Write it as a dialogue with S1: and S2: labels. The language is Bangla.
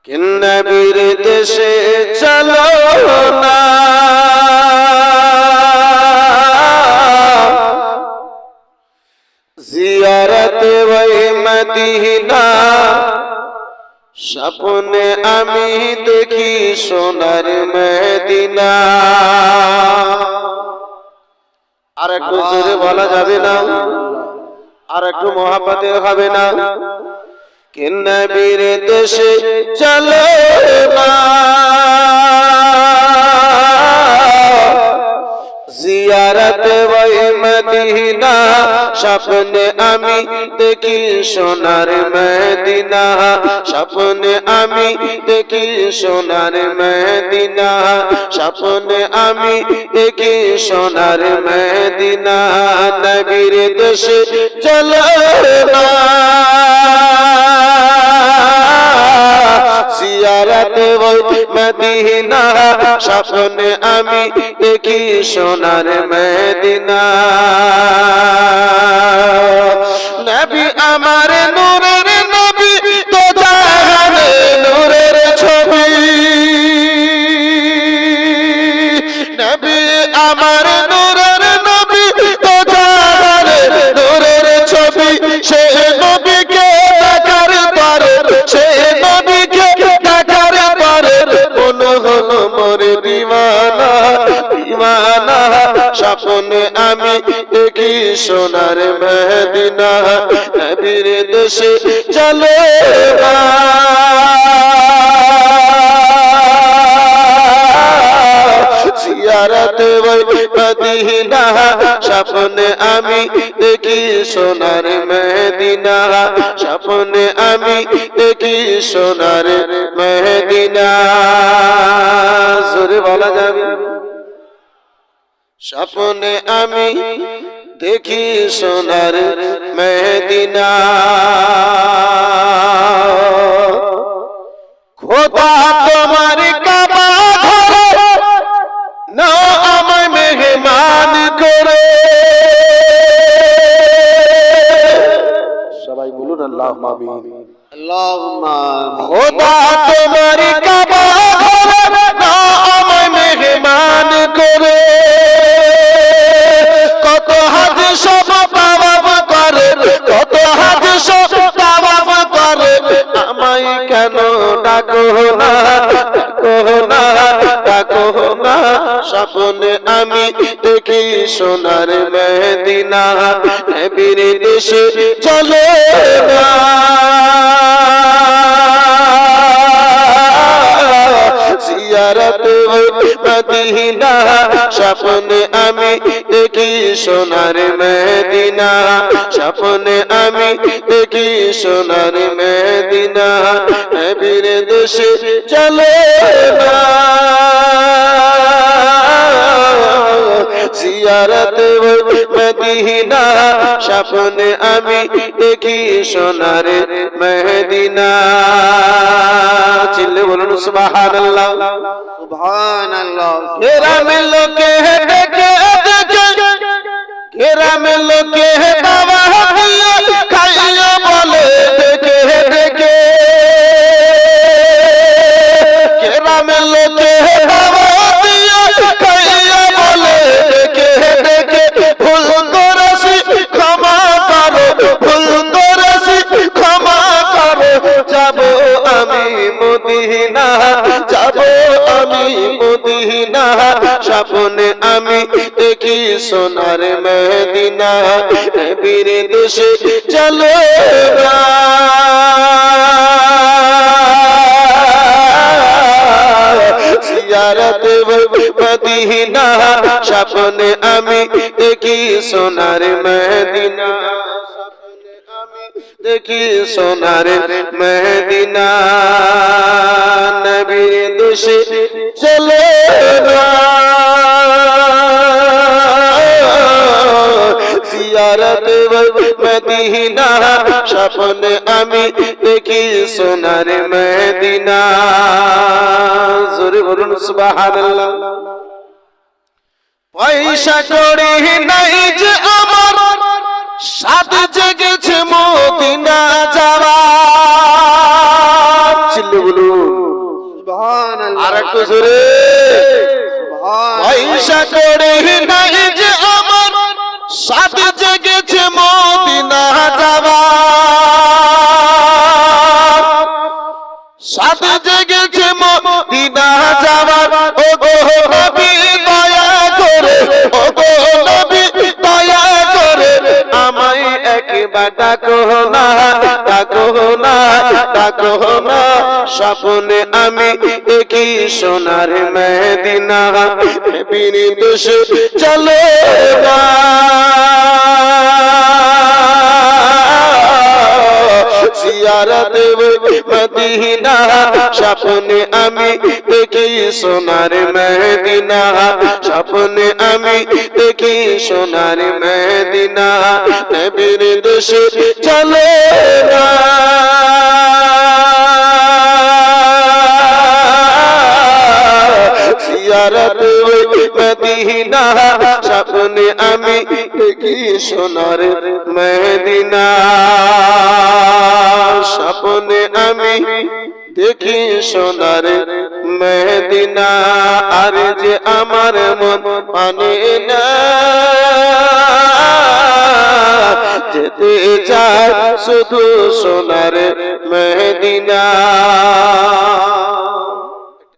S1: कि नबीर देशे चलो ना जियारत वही मदीना স্বপ্নে আমি দেখি সোনার মদিনা। আর একটু জোরে বলা যাবে না? আর একটু মোহাব্বতে হবে না? कि नबीर देशे चलो ना जियारत वही मदीना স্বপ্নে আমি দেখি সোনার মদিনা স্বপ্নে আমি দেখি সোনার মদিনা স্বপ্নে আমি দেখি সোনার মদিনা নবীর দেশে চলো না জিয়ারত ওই মদিনা স্বপ্নে আমি দেখি সোনার মদিনা। নবী আমার নূরের নবী তো জাহানে নূরের ছবি নবী আমার নূরের নবী তো জাহানে নূরের ছবি সে নবীকে দেখার পরে সে নবীকে দেখার পরে মন হলো মোর দিওয়ানা দিওয়ানা স্বপ্নে আমি দেখি সোনার মদিনা নবীর দেশে চলো না জিয়ারত ওই মদিনা স্বপ্নে আমি দেখি সোনার মদিনা স্বপ্নে আমি দেখি সোনার মদিনা। জোরে বলা যাবে? স্বপ্নে আমি দেখি সোনার মদিনা। খোদা তোমার কাবা ঘরে না আমায় মেহমান করে সবাই বলুন আল্লাহুম্মা আমিন আল্লাহুম্মা। খোদা তোমার কাবা ঘরে না আমায় মেহমান করে কত হাজ সব তাওয়াব করে কত হাজ সব তাওয়াব করে আমায় কেন ডাকো না ডাকো না ডাকো না স্বপ্নে আমি দেখি সোনার মদিনা নবীর দেশে চলো না জিয়ারত মদিনা স্বপ্নে আমি দেখি সোনার মদিনা স্বপ্নে আমি দেখি সোনার মদিনা নবীর দেশে চলো না জিয়ারত মদিনা স্বপ্নে আমি দেখি সোনার মদিনা। চিল্লে বলুন সুবহানাল্লাহ সুবহানাল্লাহ। গ্রামে লোকে দেখে দেখে গ্রামে লোকে বাবা খাইয়া বলে দেখে দেখে গ্রামে লোকে বাবা খাইয়া বলে দেখে দেখে ভুল করেছি ক্ষমা করো ভুল করেছি ক্ষমা করো যাব আমি মদিনা যাব আমি মদিনা স্বপ্নে আমি দেখি সোনার মদিনা নবীর দেশে চলো না জিয়ারত মদিনা স্বপ্নে আমি দেখি সোনার মদিনা স্বপ্নে আমি দেখি সোনার মদিনা নবীর দেশে চলো না জিয়ারত মদিনা স্বপ্নে আমি দেখি সোনার মদিনা। জোরে বলুন সুবহানাল্লাহ। পয়সা করি নাই যে আমার সাদ জেগেছে মদিনা যাওয়া চিল্লে বলুন আর একটু জোরে পয়সা করে নাই যে আমার সাথে জেগেছে মদিনা যাওয়ার, সাথে জেগেছে মদিনা যাওয়ার। ও গো নবী দয়া করে, ও গো নবী দয়া করে আমায় একবার ডাকো না, ডাকো না, ডাকো না। স্বপ্নে আমি দেখি সোনার মদিনা, নবীর দেশে চলো না জিয়ারত মদিনা। স্বপ্নে আমি দেখি সোনার মদিনা, স্বপ্নে আমি দেখি সোনার মদিনা, নবীর দেশে চলো না জিয়ারত মদিনা। স্বপ্নে আমি দেখি সোনার মদিনা, স্বপ্নে আমি দেখি সোনার মদিনা। আর যে আমার মন মানে না যেতে চায় শুধু সোনার মদিনা।